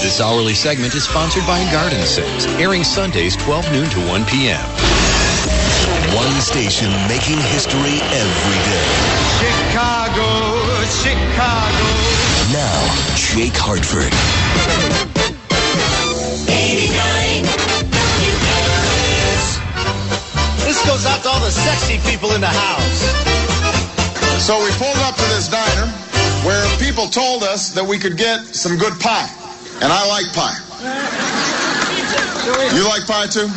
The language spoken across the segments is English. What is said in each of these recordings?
This hourly segment is sponsored by Garden Sense, airing Sundays 12 noon to 1 p.m. One station making history every day. Chicago, Chicago. Now, Jake Hartford. 89. This goes out to all the sexy people in the house. So we pulled up to this diner where people told us that we could get some good pie. And I like pie. You like pie too?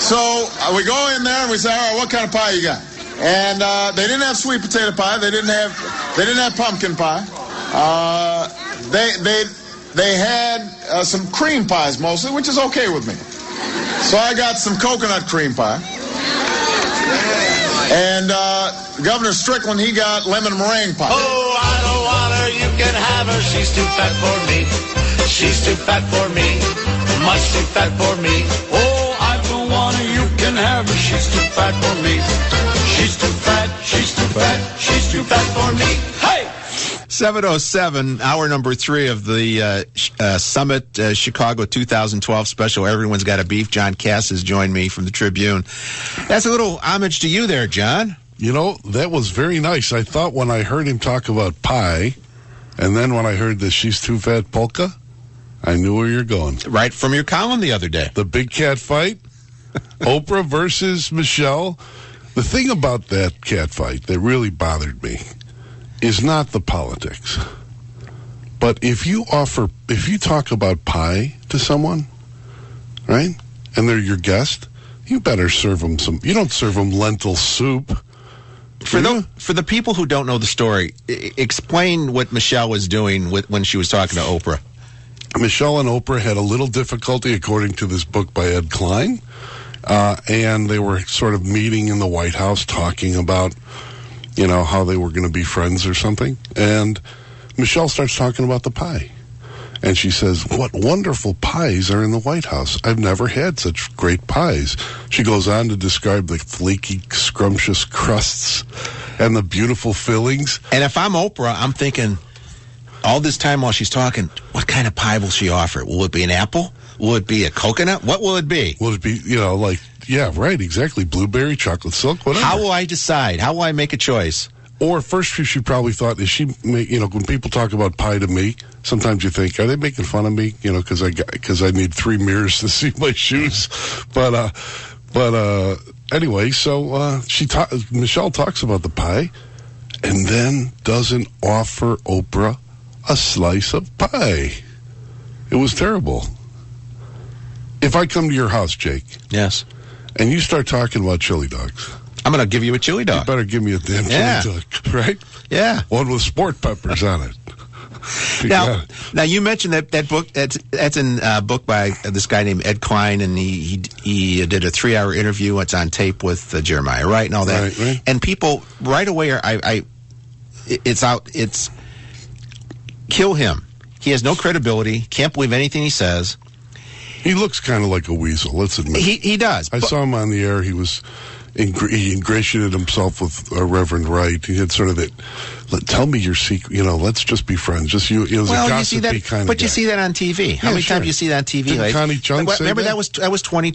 So we go in there and we say, all right, what kind of pie you got? And they didn't have sweet potato pie. They didn't have pumpkin pie. They had some cream pies mostly, which is okay with me. So I got some coconut cream pie. And Governor Strickland, he got lemon meringue pie. Oh, I don't want her, you can have her. She's too fat for me. She's too fat for me. Much too fat for me. Oh, I don't want her, you can have her. She's too fat for me. She's too fat, she's too fat, she's too fat for me. Hey! 7:07, hour number 3 of the Summit Chicago 2012 special. Everyone's Got a Beef. John Kass has joined me from the Tribune. That's a little homage to you there, John. You know, that was very nice. I thought when I heard him talk about pie, and then when I heard the She's Too Fat polka, I knew where you're going. Right from your column the other day. The big cat fight, Oprah versus Michelle. The thing about that cat fight that really bothered me is not the politics. But if you talk about pie to someone, right, and they're your guest, you better serve them you don't serve them lentil soup. For the people who don't know the story, explain what Michelle was doing when she was talking to Oprah. Michelle and Oprah had a little difficulty, according to this book by Ed Klein, and they were sort of meeting in the White House talking about, you know, how they were going to be friends or something. And Michelle starts talking about the pie. And she says, what wonderful pies are in the White House. I've never had such great pies. She goes on to describe the flaky, scrumptious crusts and the beautiful fillings. And if I'm Oprah, I'm thinking, all this time while she's talking, what kind of pie will she offer? Will it be an apple? Will it be a coconut? What will it be? Will it be, you know, like, yeah, right, exactly. Blueberry, chocolate silk, whatever. How will I decide? How will I make a choice? Or first she probably thought, is she, you know, when people talk about pie to me, sometimes you think, are they making fun of me? You know, because I need 3 mirrors to see my shoes. But anyway, so Michelle talks about the pie, and then doesn't offer Oprah a slice of pie. It was terrible. If I come to your house, Jake, yes, and you start talking about chili dogs, I'm going to give you a chili dog. You better give me a damn chili dog, right? Yeah. One with sport peppers on it. Now you mentioned that book. That's in a book by this guy named Ed Klein, and he did a 3-hour interview. It's on tape with Jeremiah Wright and all that. Right. And people right away it's kill him. He has no credibility. Can't believe anything he says. He looks kind of like a weasel. Let's admit. He does. I saw him on the air. He ingratiated himself with Reverend Wright. He had sort of that, tell me your secret, you know, let's just be friends. Just you know, a gossipy kind of guy. But you see that on TV. How many times you see that on TV? Didn't Connie Chung say remember that was 20,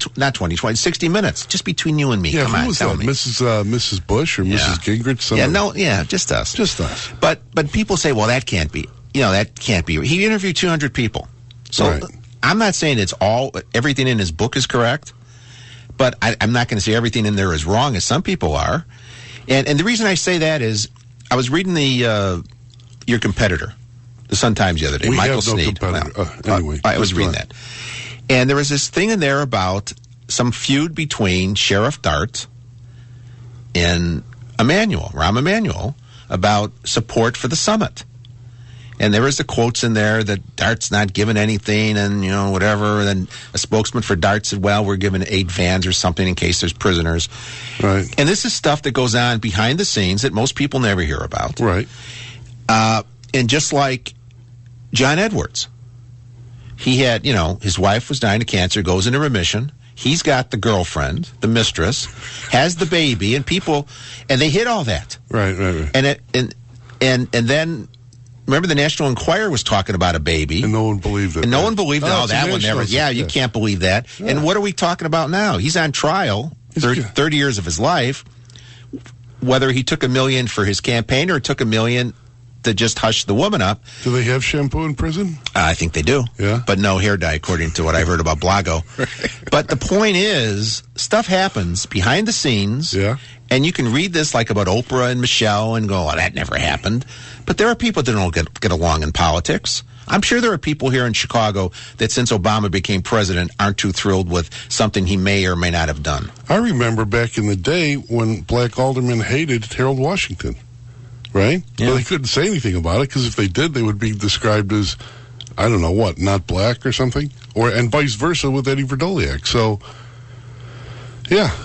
60 minutes, just between you and me. Yeah, Come on, was tell that? me. Mrs. Bush or Mrs. Gingrich? Just us. Just us. But people say, well, that can't be. You know, that can't be. He interviewed 200 people. So right. I'm not saying everything in his book is correct. But I'm not going to say everything in there is wrong, as some people are. And the reason I say that is I was reading your competitor, the Sun-Times, the other day, Michael Sneed. Anyway, I was reading that. And there was this thing in there about some feud between Sheriff Dart and Rahm Emanuel, about support for the summit. And there was the quotes in there that Dart's not giving anything and, you know, whatever. And then a spokesman for Dart said, well, we're giving 8 vans or something in case there's prisoners. Right. And this is stuff that goes on behind the scenes that most people never hear about. Right. And just like John Edwards, he had, you know, his wife was dying of cancer, goes into remission. He's got the girlfriend, the mistress, has the baby, and they hid all that. Right. And then remember the National Enquirer was talking about a baby. And no one believed it. And no one believed it. Oh, Oh, it's that a one never. national- Yeah, you yes. can't believe that. Yeah. And what are we talking about now? He's on trial, 30 years of his life, whether he took $1 million for his campaign or took $1 million to just hush the woman up. Do they have shampoo in prison? I think they do. Yeah. But no hair dye, according to what I heard about Blago. But the point is, stuff happens behind the scenes. Yeah. And you can read this like about Oprah and Michelle and go, oh, that never happened. But there are people that don't get along in politics. I'm sure there are people here in Chicago that since Obama became president aren't too thrilled with something he may or may not have done. I remember back in the day when black aldermen hated Harold Washington, right? Yeah. Well, they couldn't say anything about it because if they did, they would be described as, I don't know what, not black or something, and vice versa with Eddie Verdoliak. So, yeah.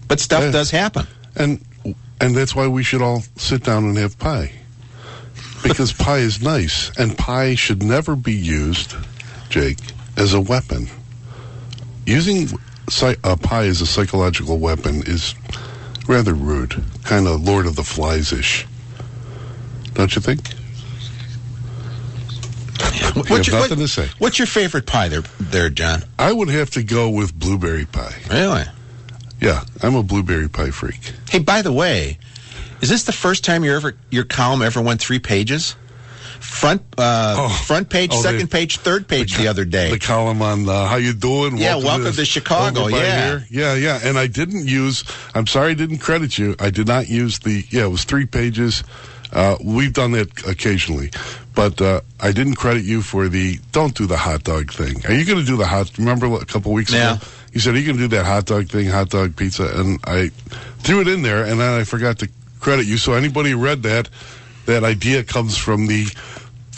But stuff does happen. And that's why we should all sit down and have pie. Because pie is nice, and pie should never be used, Jake, as a weapon. Using pie as a psychological weapon is rather rude, kind of Lord of the Flies-ish. Don't you think? Nothing to say. What's your favorite pie there, John? I would have to go with blueberry pie. Really? Yeah, I'm a blueberry pie freak. Hey, by the way, is this the first time your column ever went 3 pages? Front page, second page, third page the other day. The column on how you doing? Yeah, welcome to Chicago. over by Yeah. here. Yeah. And I didn't use. I'm sorry, I didn't credit you. I did not use the. Yeah, it was 3 pages. We've done that occasionally, but I didn't credit you for the. Don't do the hot dog thing. Are you going to do the hot? Remember a couple weeks ago? You said, are you going to do that hot dog thing, hot dog pizza? And I threw it in there, and then I forgot to credit you. So anybody who read that idea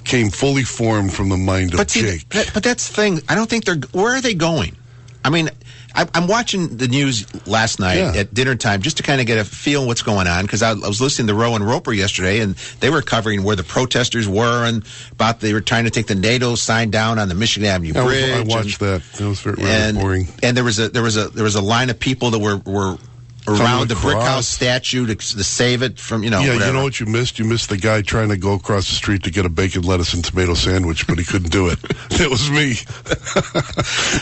came fully formed from the mind of Jake. But that's the thing. I don't think where are they going? I mean, I'm watching the news last night at dinner time just to kind of get a feel of what's going on, because I was listening to Rowan Roper yesterday, and they were covering where the protesters were and about they were trying to take the NATO sign down on the Michigan Avenue Bridge. I watched that. It was very boring. And there was a line of people that were around the brick house statue to save it from, Yeah, whatever. you know what you missed? You missed the guy trying to go across the street to get a bacon, lettuce, and tomato sandwich, but he couldn't do it. It was me.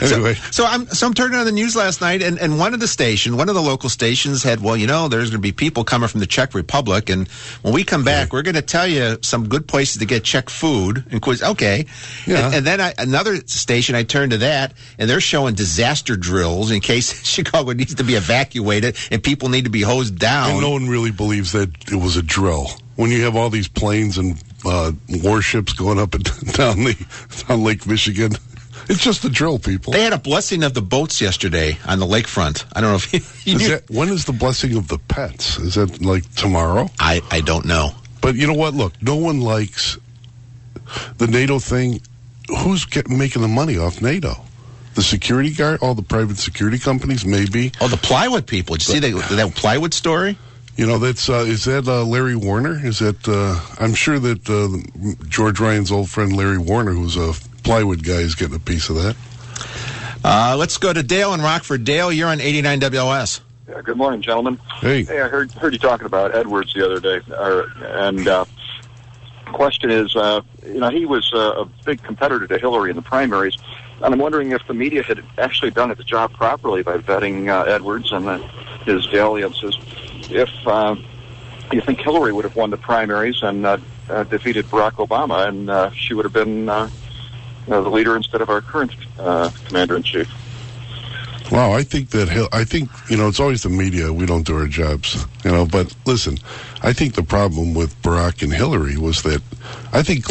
Anyway. So I'm turning on the news last night, and one of the local stations had, there's going to be people coming from the Czech Republic, and when we come back, we're going to tell you some good places to get Czech food. And okay. Yeah. And then another station, I turned to that, and they're showing disaster drills in case Chicago needs to be evacuated and people need to be hosed down. And no one really believes that it was a drill. When you have all these planes and warships going up and down Lake Michigan, it's just a drill, people. They had a blessing of the boats yesterday on the lakefront. I don't know if you knew. When is the blessing of the pets? Is that like tomorrow? I don't know. But you know what? Look, no one likes the NATO thing. Who's making the money off NATO? The security guard, all the private security companies, maybe. Oh, the plywood people. Did you see that plywood story? That's is that Larry Warner? Is that I'm sure that George Ryan's old friend Larry Warner, who's a plywood guy, is getting a piece of that. Let's go to Dale in Rockford. Dale, you're on 89 WLS. Yeah, good morning, gentlemen. Hey, I heard you talking about Edwards the other day, the question is, he was a big competitor to Hillary in the primaries. And I'm wondering if the media had actually done its job properly by vetting Edwards and his dalliances. If you think Hillary would have won the primaries and defeated Barack Obama, and she would have been the leader instead of our current commander-in-chief. Wow, I think it's always the media. We don't do our jobs, But listen, I think the problem with Barack and Hillary was that I think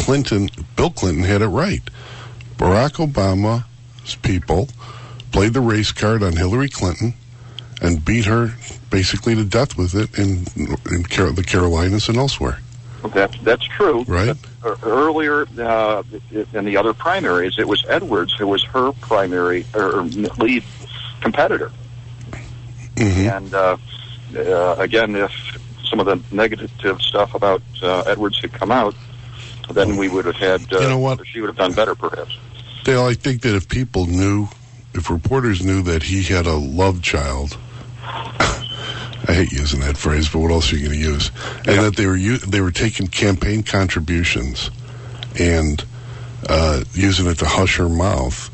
Bill Clinton had it right. Barack Obama's people played the race card on Hillary Clinton and beat her basically to death with it in the Carolinas and elsewhere. That's true. Right. Earlier in the other primaries, it was Edwards who was her primary or lead competitor. Mm-hmm. And again, if some of the negative stuff about Edwards had come out, then we would have had. She would have done better, perhaps. Dale, I think that if reporters knew that he had a love child, I hate using that phrase, but what else are you going to use? And that they were taking campaign contributions and using it to hush her mouth.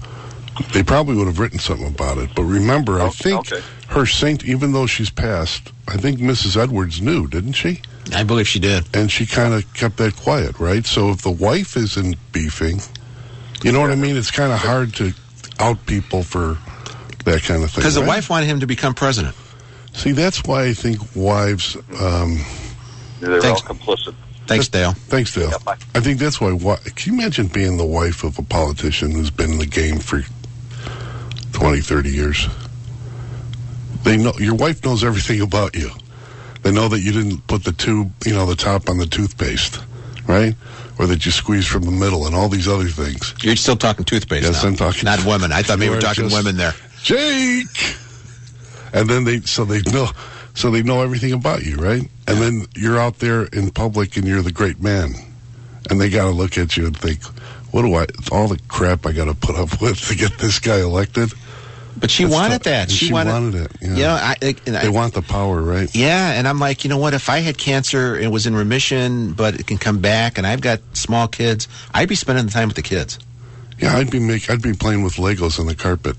They probably would have written something about it. But remember, I think her saint, even though she's passed, I think Mrs. Edwards knew, didn't she? I believe she did. And she kind of kept that quiet, right? So if the wife isn't beefing, you know what I mean? It's kind of hard to out people for that kind of thing. Because the wife wanted him to become president. See, that's why I think wives... They're all complicit. Thanks, Dale. Thanks, Dale. Yeah, bye. I think that's why... Can you imagine being the wife of a politician who's been in the game for 20, 30 years? They know your wife knows everything about you. They know that you didn't put the tube, the top on the toothpaste, right? Or that you squeeze from the middle and all these other things. You're still talking toothpaste Yes, now. I'm talking... Not women. I thought maybe we were talking women there. Jake! And then they know everything about you, right? And then you're out there in public and you're the great man. And they got to look at you and think, all the crap I got to put up with to get this guy elected? But she wanted that. She wanted it. Yeah. They want the power, right? Yeah, and I'm like, you know what? If I had cancer and was in remission, but it can come back, and I've got small kids, I'd be spending the time with the kids. Yeah, I'd be playing with Legos on the carpet,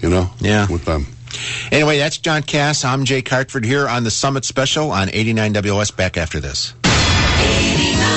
Yeah. with them. Anyway, that's John Kass. I'm Jake Hartford here on the Summit Special on 89 WOS. Back after this. 89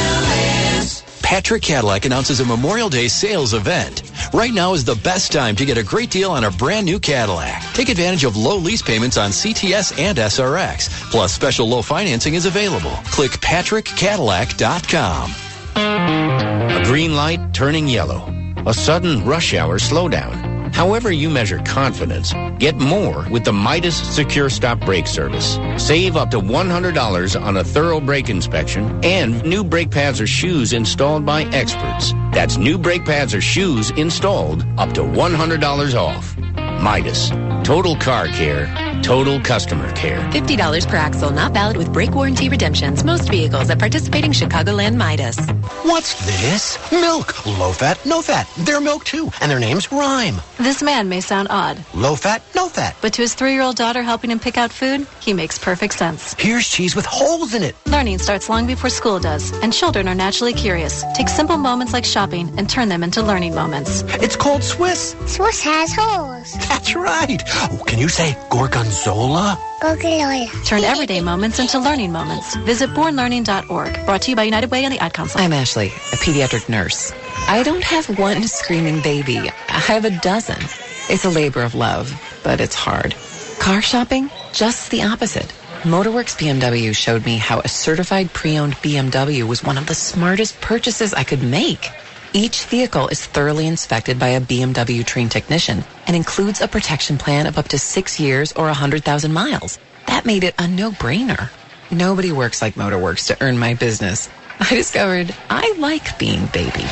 WLS. Patrick Cadillac announces a Memorial Day sales event. Right now is the best time to get a great deal on a brand new Cadillac. Take advantage of low lease payments on CTS and SRX. Plus, special low financing is available. Click PatrickCadillac.com. A green light turning yellow. A sudden rush hour slowdown. However you measure confidence, get more with the Midas Secure Stop Brake Service. Save up to $100 on a thorough brake inspection and new brake pads or shoes installed by experts. That's new brake pads or shoes installed up to $100 off. Midas. Total car care. Total customer care. $50 per axle, not valid with brake warranty redemptions. Most vehicles at participating Chicagoland Midas. What's this? Milk. Low fat, no fat. Their milk too, and their names rhyme. This man may sound odd. Low fat, no fat. But to his 3-year-old daughter helping him pick out food, he makes perfect sense. Here's cheese with holes in it. Learning starts long before school does, and children are naturally curious. Take simple moments like shopping and turn them into learning moments. It's called Swiss. Swiss has holes. That's right. Oh, can you say gorgonzola? Gorgonzola. Turn everyday moments into learning moments. Visit bornlearning.org. Brought to you by United Way and the Ad Council. I'm Ashley, a pediatric nurse. I don't have one screaming baby. I have a dozen. It's a labor of love, but it's hard. Car shopping? Just the opposite. Motorworks BMW showed me how a certified pre-owned BMW was one of the smartest purchases I could make. Each vehicle is thoroughly inspected by a BMW trained technician and includes a protection plan of up to 6 years or 100,000 miles. That made it a no-brainer. Nobody works like Motorworks to earn my business. I discovered I like being babied.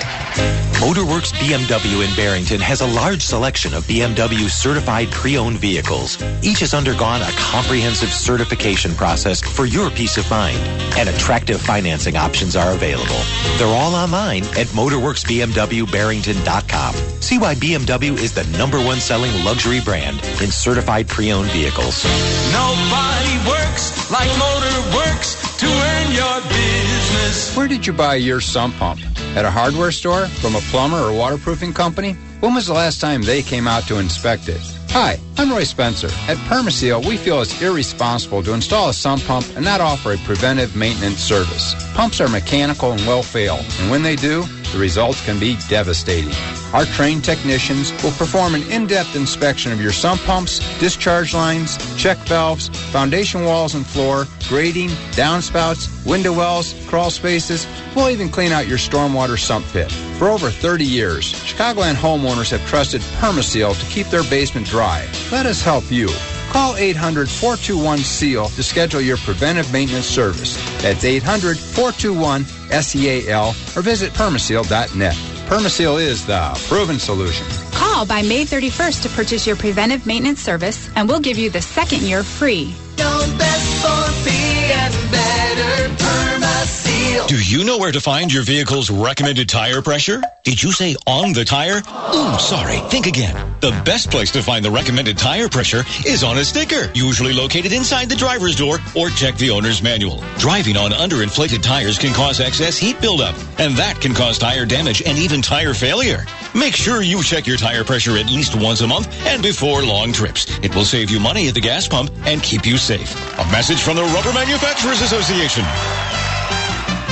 Motorworks BMW in Barrington has a large selection of BMW certified pre-owned vehicles. Each has undergone a comprehensive certification process for your peace of mind, and attractive financing options are available. They're all online at motorworksbmwbarrington.com. See why BMW is the #1 selling luxury brand in certified pre-owned vehicles. Nobody works like Motorworks to earn your business. Where did you buy your sump pump? At a hardware store? From a plumber or waterproofing company? When was the last time they came out to inspect it? Hi, I'm Roy Spencer. At Permaseal, we feel it's irresponsible to install a sump pump and not offer a preventive maintenance service. Pumps are mechanical and will fail, and when they do, the results can be devastating. Our trained technicians will perform an in-depth inspection of your sump pumps, discharge lines, check valves, foundation walls and floor, grading, downspouts, window wells, crawl spaces. We'll even clean out your stormwater sump pit. For over 30 years, Chicagoland homeowners have trusted Permaseal to keep their basement dry. Let us help you. Call 800-421-SEAL to schedule your preventive maintenance service. That's 800-421-SEAL or visit permaseal.net. Permaseal is the proven solution. Call by May 31st to purchase your preventive maintenance service, and we'll give you the second year free. Go best for P and better Permaseal. deal. Do you know where to find your vehicle's recommended tire pressure? Did you say on the tire? Ooh, sorry. Think again. The best place to find the recommended tire pressure is on a sticker, usually located inside the driver's door, or check the owner's manual. Driving on underinflated tires can cause excess heat buildup, and that can cause tire damage and even tire failure. Make sure you check your tire pressure at least once a month and before long trips. It will save you money at the gas pump and keep you safe. A message from the Rubber Manufacturers Association.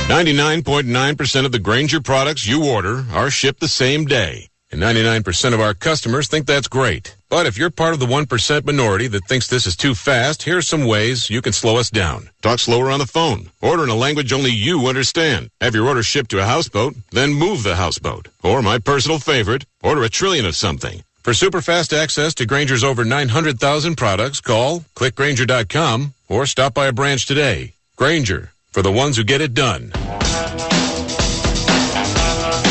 99.9% of the Grainger products you order are shipped the same day. And 99% of our customers think that's great. But if you're part of the 1% minority that thinks this is too fast, here's some ways you can slow us down. Talk slower on the phone. Order in a language only you understand. Have your order shipped to a houseboat, then move the houseboat. Or my personal favorite, order 1 trillion of something. For super fast access to Grainger's over 900,000 products, call, click Grainger.com, or stop by a branch today. Grainger, for the ones who get it done.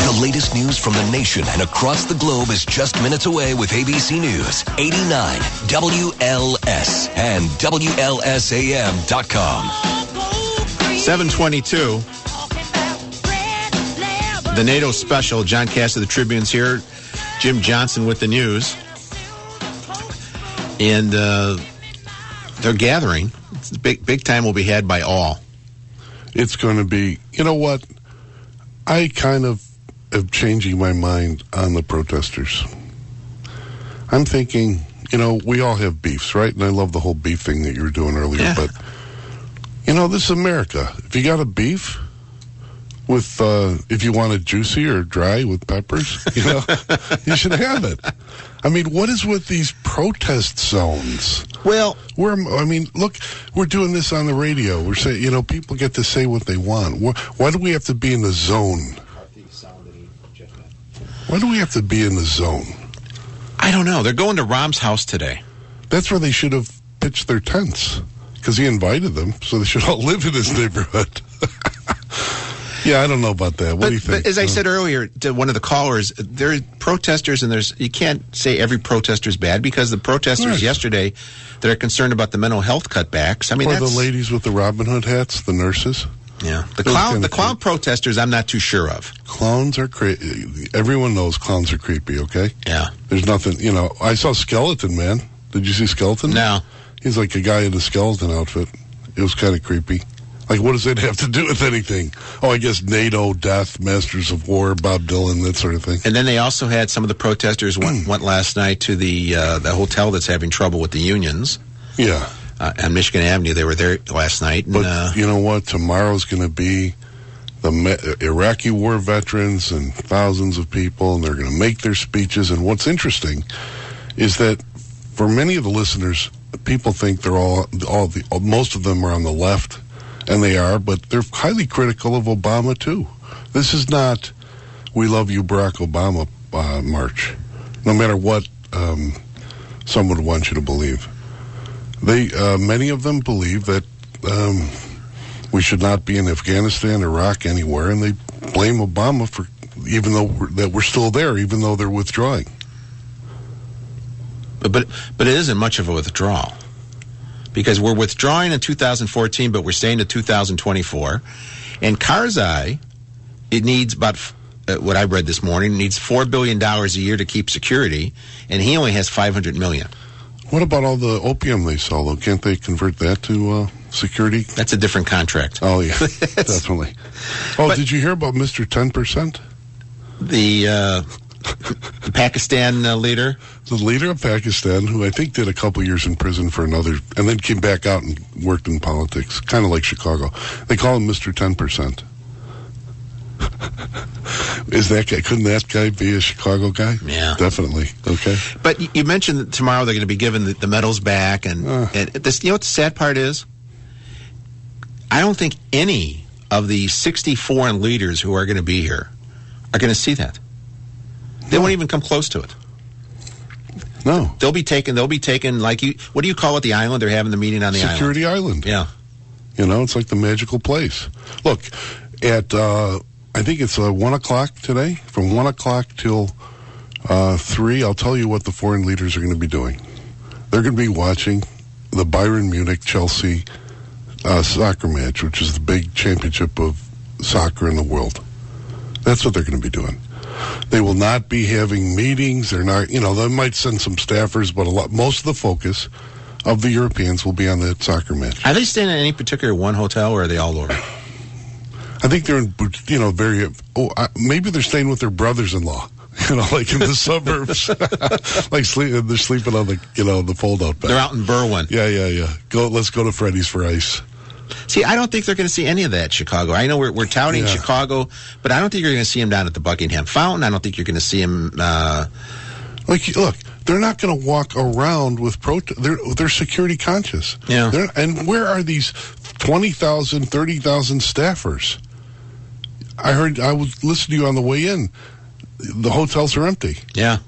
The latest news from the nation and across the globe is just minutes away with ABC News, 89, WLS, and WLSAM.com. 722. The NATO special. John Kass of the Tribune's here. Jim Johnson with the news. And they're gathering. It's big time will be had by all. It's going to be, you know what? I kind of am changing my mind on the protesters. I'm thinking, you know, we all have beefs, right? And I love the whole beef thing that you were doing earlier. Yeah. But, you know, this is America. If you got a beef with, if you want it juicy or dry with peppers, you know, you should have it. I mean, what is with these protest zones? Well, look, we're doing this on the radio. We're saying, you know, people get to say what they want. Why do we have to be in the zone? Why do we have to be in the zone? I don't know. They're going to Rahm's house today. That's where they should have pitched their tents, because he invited them, so they should all live in his neighborhood. Yeah, I don't know about that. What do you think? But as I said earlier to one of the callers, there are protesters, and you can't say every protester is bad, because the protesters yesterday that are concerned about the mental health cutbacks. I mean, the ladies with the Robin Hood hats, the nurses. Yeah, the clown protesters, I'm not too sure of. Clowns are crazy. Everyone knows clowns are creepy. Okay. Yeah. There's nothing. You know, I saw Skeleton Man. Did you see Skeleton? No. He's like a guy in a skeleton outfit. It was kind of creepy. Like, what does that have to do with anything? Oh, I guess NATO, death, Masters of War, Bob Dylan, that sort of thing. And then they also had some of the protesters went last night to the hotel that's having trouble with the unions. Yeah. On Michigan Avenue. They were there last night. And, but you know what? Tomorrow's going to be the Iraqi war veterans and thousands of people, and they're going to make their speeches. And what's interesting is that for many of the listeners, people think they're most of them are on the left. And they are, but they're highly critical of Obama, too. This is not, we love you, Barack Obama march, no matter what someone would want you to believe. Many of them believe that we should not be in Afghanistan, Iraq, anywhere, and they blame Obama for, even though we're still there, even though they're withdrawing. But it isn't much of a withdrawal. Because we're withdrawing in 2014, but we're staying to 2024. And Karzai, it needs about, what I read this morning, needs $4 billion a year to keep security, and he only has $500 million. What about all the opium they sell, though? Can't they convert that to security? That's a different contract. Oh, yeah, definitely. But did you hear about Mr. 10%? The Pakistan leader? The leader of Pakistan, who I think did a couple years in prison for another, and then came back out and worked in politics, kind of like Chicago. They call him Mr. 10%. Is that guy? Couldn't that guy be a Chicago guy? Yeah, definitely. Okay, but you mentioned that tomorrow they're going to be giving the medals back, and this. You know what the sad part is? I don't think any of the 60 foreign leaders who are going to be here are going to see that. They won't even come close to it. No, they'll be taken like you. What do you call it? The island they're having the meeting on the Security Island. Yeah, you know, it's like the magical place. Look, at I think it's 1 o'clock today. From 1 o'clock till 3, I'll tell you what the foreign leaders are going to be doing. They're going to be watching the Bayern Munich-Chelsea soccer match, which is the big championship of soccer in the world. That's what they're going to be doing. They will not be having meetings. They're not, they might send some staffers, but most of the focus of the Europeans will be on the soccer match. Are they staying in any particular one hotel, or are they all over? I think they're in, maybe they're staying with their brothers-in-law, like in the suburbs. They're sleeping on the fold-out bed. They're out in Berwyn. Yeah. Let's go to Freddy's for ice. See, I don't think they're going to see any of that in Chicago. I know we're touting Chicago, but I don't think you're going to see them down at the Buckingham Fountain. I don't think you're going to see them. Look, they're not going to walk around with They're security conscious. Yeah. And where are these 20,000, 30,000 staffers? I was listening to you on the way in. The hotels are empty. Yeah.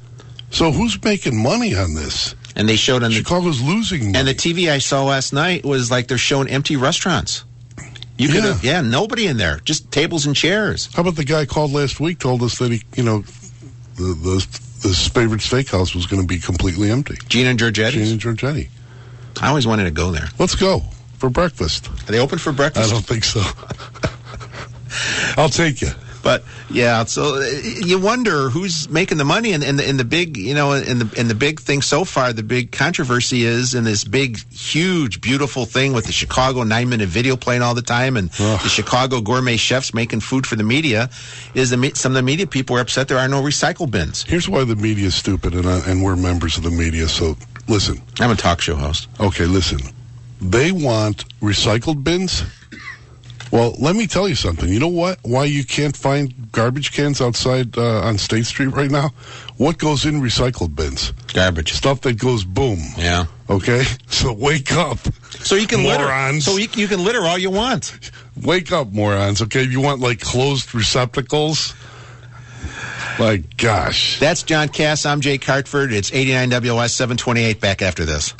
So who's making money on this? And they showed Chicago's losing money. And the TV I saw last night was like they're showing empty restaurants. Nobody in there, just tables and chairs. How about the guy called last week, told us that he, his favorite steakhouse was going to be completely empty. Gina and Giorgetti. I always wanted to go there. Let's go for breakfast. Are they open for breakfast? I don't think so. I'll take you. But yeah, so you wonder who's making the money, and the big, and the big thing so far, the big controversy is in this big, huge, beautiful thing with the Chicago 9-minute video playing all the time, and the Chicago gourmet chefs making food for the media. Some of the media people are upset there are no recycle bins. Here's why the media is stupid, and we're members of the media. So listen, I'm a talk show host. Okay, listen, they want recycled bins. Well, let me tell you something. You know what? Why you can't find garbage cans outside on State Street right now? What goes in recycled bins? Garbage. Stuff that goes boom. Yeah. Okay? So wake up. So you can morons. litter. So you can litter all you want. Wake up, morons. Okay? You want closed receptacles? My gosh. That's John Kass. I'm Jake Hartford. It's 89 WS 728. Back after this.